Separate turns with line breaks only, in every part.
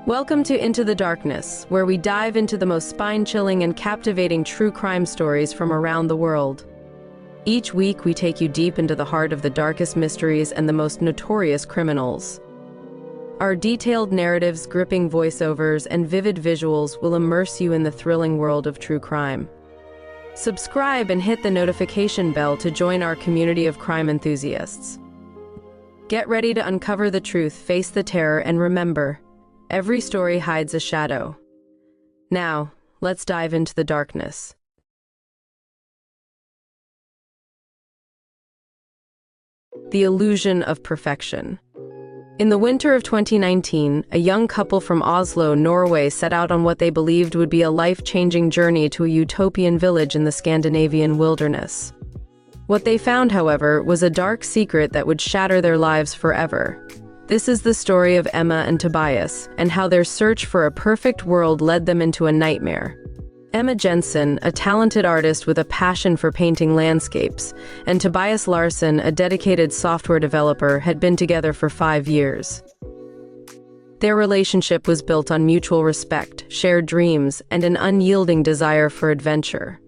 Welcome to Into the Darkness, where we dive into the most spine-chilling and captivating true crime stories from around the world. Each week, we take you deep into the heart of the darkest mysteries and the most notorious criminals. Our detailed narratives, gripping voiceovers, and vivid visuals will immerse you in the thrilling world of true crime. Subscribe and hit the notification bell to join our community of crime enthusiasts. Get ready to uncover the truth, face the terror, and remember, every story hides a shadow. Now, let's dive into the darkness. The illusion of perfection. In the winter of 2019, a young couple from Oslo, Norway set out on what they believed would be a life-changing journey to a utopian village in the Scandinavian wilderness. What they found, however, was a dark secret that would shatter their lives forever. This is the story of Emma and Tobias, and how their search for a perfect world led them into a nightmare. Emma Jensen, a talented artist with a passion for painting landscapes, and Tobias Larsen, a dedicated software developer, had been together for 5 years. Their relationship was built on mutual respect, shared dreams, and an unyielding desire for adventure.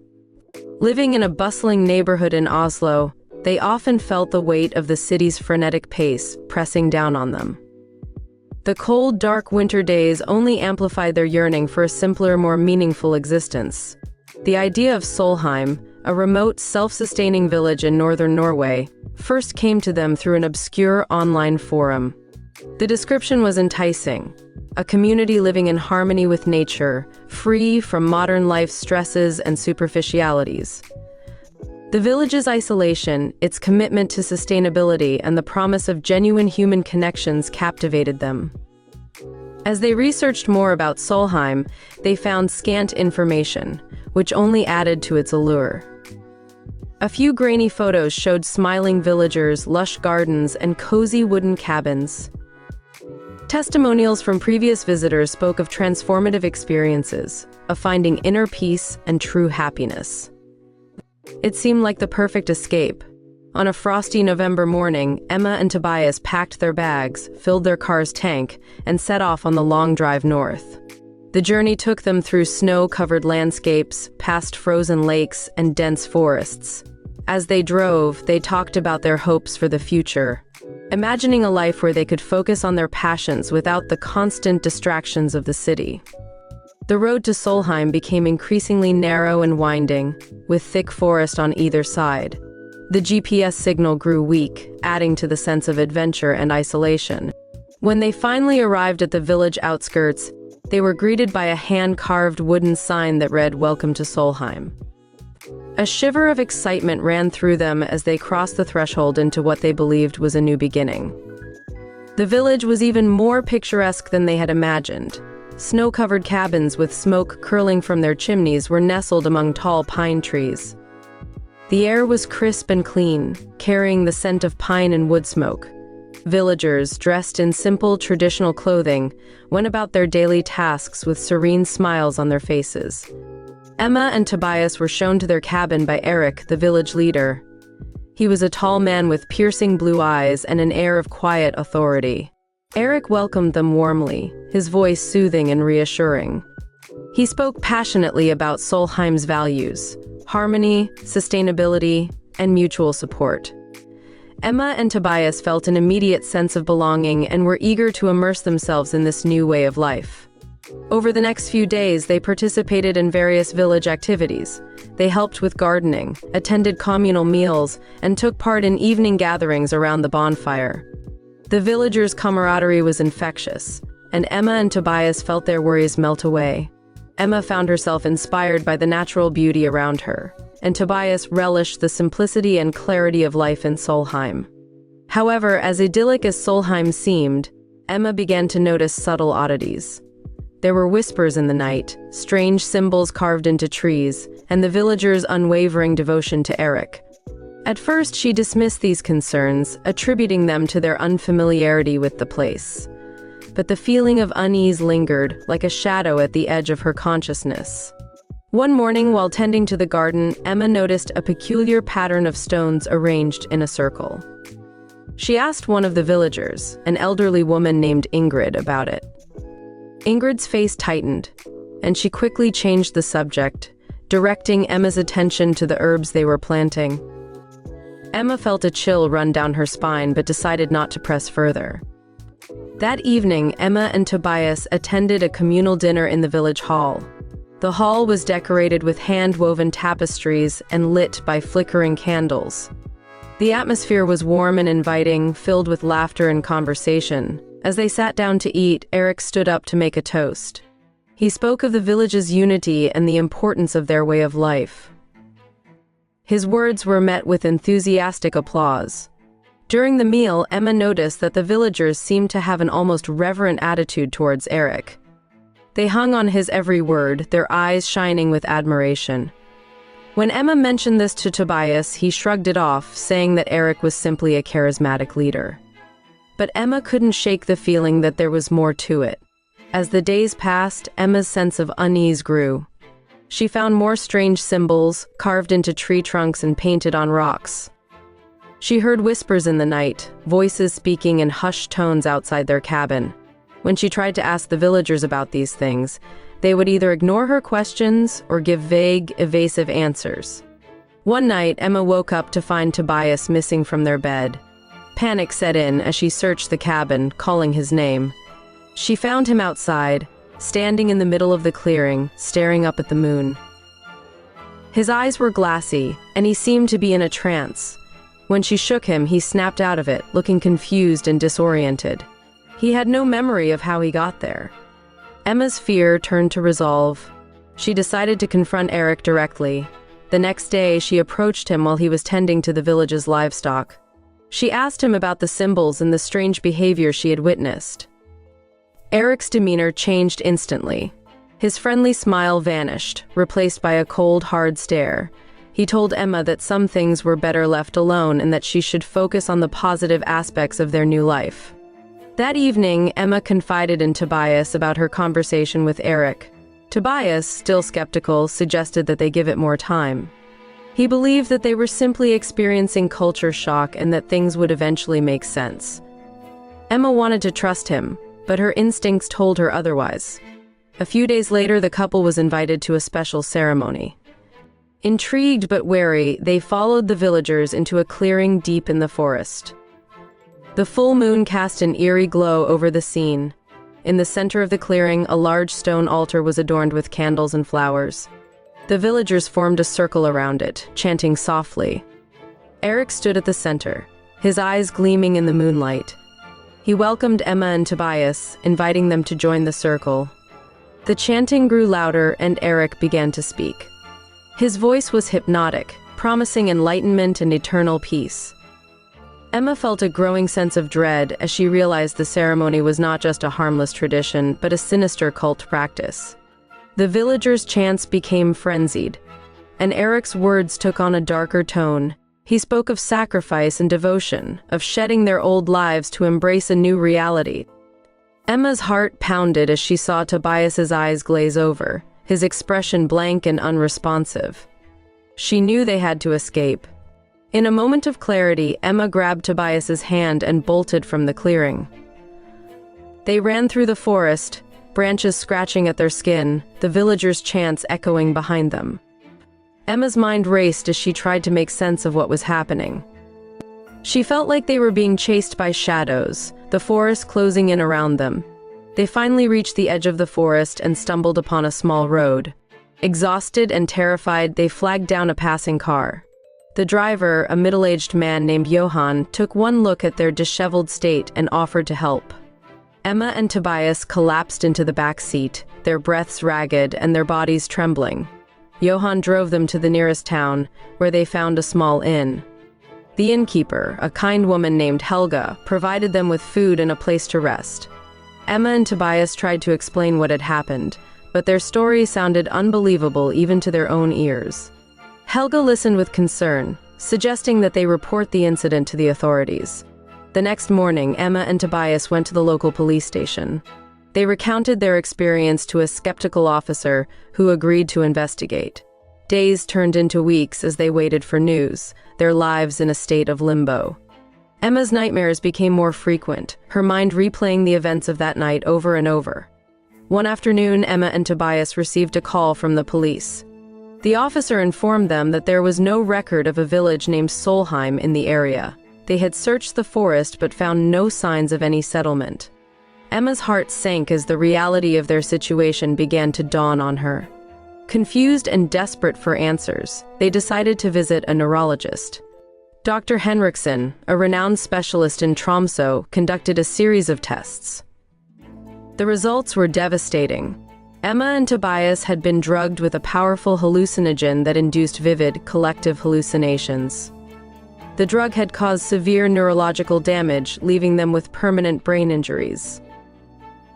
Living in a bustling neighborhood in Oslo, they often felt the weight of the city's frenetic pace pressing down on them. The cold, dark winter days only amplified their yearning for a simpler, more meaningful existence. The idea of Solheim, a remote, self-sustaining village in Northern Norway, first came to them through an obscure online forum. The description was enticing: a community living in harmony with nature, free from modern life's stresses and superficialities. The village's isolation, its commitment to sustainability, and the promise of genuine human connections captivated them. As they researched more about Solheim, they found scant information, which only added to its allure. A few grainy photos showed smiling villagers, lush gardens, and cozy wooden cabins. Testimonials from previous visitors spoke of transformative experiences, of finding inner peace and true happiness. It seemed like the perfect escape. On a frosty November morning, Emma and Tobias packed their bags, filled their car's tank, and set off on the long drive north. The journey took them through snow-covered landscapes, past frozen lakes, and dense forests. As they drove, they talked about their hopes for the future, imagining a life where they could focus on their passions without the constant distractions of the city. The road to Solheim became increasingly narrow and winding, with thick forest on either side. The GPS signal grew weak, adding to the sense of adventure and isolation. When they finally arrived at the village outskirts, they were greeted by a hand-carved wooden sign that read, "Welcome to Solheim." A shiver of excitement ran through them as they crossed the threshold into what they believed was a new beginning. The village was even more picturesque than they had imagined. Snow-covered cabins with smoke curling from their chimneys were nestled among tall pine trees. The air was crisp and clean, carrying the scent of pine and wood smoke. Villagers, dressed in simple, traditional clothing, went about their daily tasks with serene smiles on their faces. Emma and Tobias were shown to their cabin by Erik, the village leader. He was a tall man with piercing blue eyes and an air of quiet authority. Erik welcomed them warmly, his voice soothing and reassuring. He spoke passionately about Solheim's values: harmony, sustainability, and mutual support. Emma and Tobias felt an immediate sense of belonging and were eager to immerse themselves in this new way of life. Over the next few days, they participated in various village activities. They helped with gardening, attended communal meals, and took part in evening gatherings around the bonfire. The villagers' camaraderie was infectious, and Emma and Tobias felt their worries melt away. Emma found herself inspired by the natural beauty around her, and Tobias relished the simplicity and clarity of life in Solheim. However, as idyllic as Solheim seemed, Emma began to notice subtle oddities. There were whispers in the night, strange symbols carved into trees, and the villagers' unwavering devotion to Erik. At first, she dismissed these concerns, attributing them to their unfamiliarity with the place. But the feeling of unease lingered, like a shadow at the edge of her consciousness. One morning, while tending to the garden, Emma noticed a peculiar pattern of stones arranged in a circle. She asked one of the villagers, an elderly woman named Ingrid, about it. Ingrid's face tightened, and she quickly changed the subject, directing Emma's attention to the herbs they were planting. Emma felt a chill run down her spine but decided not to press further. That evening, Emma and Tobias attended a communal dinner in the village hall. The hall was decorated with hand-woven tapestries and lit by flickering candles. The atmosphere was warm and inviting, filled with laughter and conversation. As they sat down to eat, Erik stood up to make a toast. He spoke of the village's unity and the importance of their way of life. His words were met with enthusiastic applause. During the meal, Emma noticed that the villagers seemed to have an almost reverent attitude towards Erik. They hung on his every word, their eyes shining with admiration. When Emma mentioned this to Tobias, he shrugged it off, saying that Erik was simply a charismatic leader. But Emma couldn't shake the feeling that there was more to it. As the days passed, Emma's sense of unease grew. She found more strange symbols, carved into tree trunks and painted on rocks. She heard whispers in the night, voices speaking in hushed tones outside their cabin. When she tried to ask the villagers about these things, they would either ignore her questions or give vague, evasive answers. One night, Emma woke up to find Tobias missing from their bed. Panic set in as she searched the cabin, calling his name. She found him outside, standing in the middle of the clearing, staring up at the moon. His eyes were glassy, and he seemed to be in a trance. When she shook him, he snapped out of it, looking confused and disoriented. He had no memory of how he got there. Emma's fear turned to resolve. She decided to confront Erik directly. The next day, she approached him while he was tending to the village's livestock. She asked him about the symbols and the strange behavior she had witnessed. Erik's demeanor changed instantly. His friendly smile vanished, replaced by a cold, hard stare. He told Emma that some things were better left alone and that she should focus on the positive aspects of their new life. That evening, Emma confided in Tobias about her conversation with Erik. Tobias, still skeptical, suggested that they give it more time. He believed that they were simply experiencing culture shock and that things would eventually make sense. Emma wanted to trust him, but her instincts told her otherwise. A few days later, the couple was invited to a special ceremony. Intrigued but wary, they followed the villagers into a clearing deep in the forest. The full moon cast an eerie glow over the scene. In the center of the clearing, a large stone altar was adorned with candles and flowers. The villagers formed a circle around it, chanting softly. Erik stood at the center, his eyes gleaming in the moonlight. He welcomed Emma and Tobias, inviting them to join the circle. The chanting grew louder and Erik began to speak. His voice was hypnotic, promising enlightenment and eternal peace. Emma felt a growing sense of dread as she realized the ceremony was not just a harmless tradition, but a sinister cult practice. The villagers' chants became frenzied, and Erik's words took on a darker tone. He spoke of sacrifice and devotion, of shedding their old lives to embrace a new reality. Emma's heart pounded as she saw Tobias's eyes glaze over, his expression blank and unresponsive. She knew they had to escape. In a moment of clarity, Emma grabbed Tobias's hand and bolted from the clearing. They ran through the forest, branches scratching at their skin, the villagers' chants echoing behind them. Emma's mind raced as she tried to make sense of what was happening. She felt like they were being chased by shadows, the forest closing in around them. They finally reached the edge of the forest and stumbled upon a small road. Exhausted and terrified, they flagged down a passing car. The driver, a middle-aged man named Johan, took one look at their disheveled state and offered to help. Emma and Tobias collapsed into the back seat, their breaths ragged and their bodies trembling. Johan drove them to the nearest town, where they found a small inn. The innkeeper, a kind woman named Helga, provided them with food and a place to rest. Emma and Tobias tried to explain what had happened, but their story sounded unbelievable even to their own ears. Helga listened with concern, suggesting that they report the incident to the authorities. The next morning, Emma and Tobias went to the local police station. They recounted their experience to a skeptical officer who agreed to investigate. Days turned into weeks as they waited for news, their lives in a state of limbo. Emma's nightmares became more frequent, her mind replaying the events of that night over and over. One afternoon, Emma and Tobias received a call from the police. The officer informed them that there was no record of a village named Solheim in the area. They had searched the forest but found no signs of any settlement. Emma's heart sank as the reality of their situation began to dawn on her. Confused and desperate for answers, they decided to visit a neurologist. Dr. Henriksen, a renowned specialist in Tromsø, conducted a series of tests. The results were devastating. Emma and Tobias had been drugged with a powerful hallucinogen that induced vivid, collective hallucinations. The drug had caused severe neurological damage, leaving them with permanent brain injuries.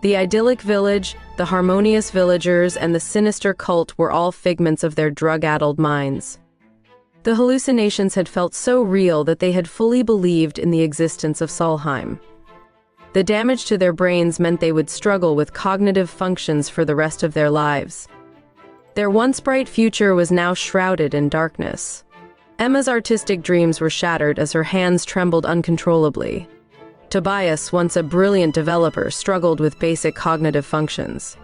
The idyllic village, the harmonious villagers, and the sinister cult were all figments of their drug-addled minds. The hallucinations had felt so real that they had fully believed in the existence of Solheim. The damage to their brains meant they would struggle with cognitive functions for the rest of their lives. Their once bright future was now shrouded in darkness. Emma's artistic dreams were shattered as her hands trembled uncontrollably. Tobias, once a brilliant developer, struggled with basic cognitive functions.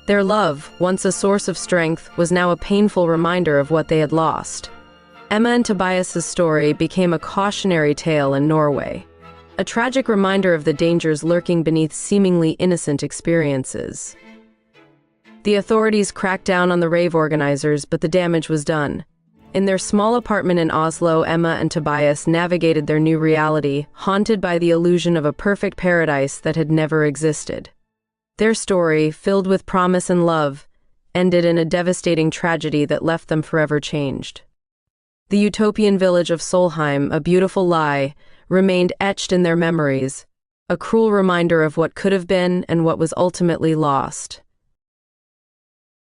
Their love, once a source of strength, was now a painful reminder of what they had lost. Emma and Tobias's story became a cautionary tale in Norway, a tragic reminder of the dangers lurking beneath seemingly innocent experiences. The authorities cracked down on the rave organizers, but the damage was done. In their small apartment in Oslo, Emma and Tobias navigated their new reality, haunted by the illusion of a perfect paradise that had never existed. Their story, filled with promise and love, ended in a devastating tragedy that left them forever changed. The utopian village of Solheim, a beautiful lie, remained etched in their memories, a cruel reminder of what could have been and what was ultimately lost.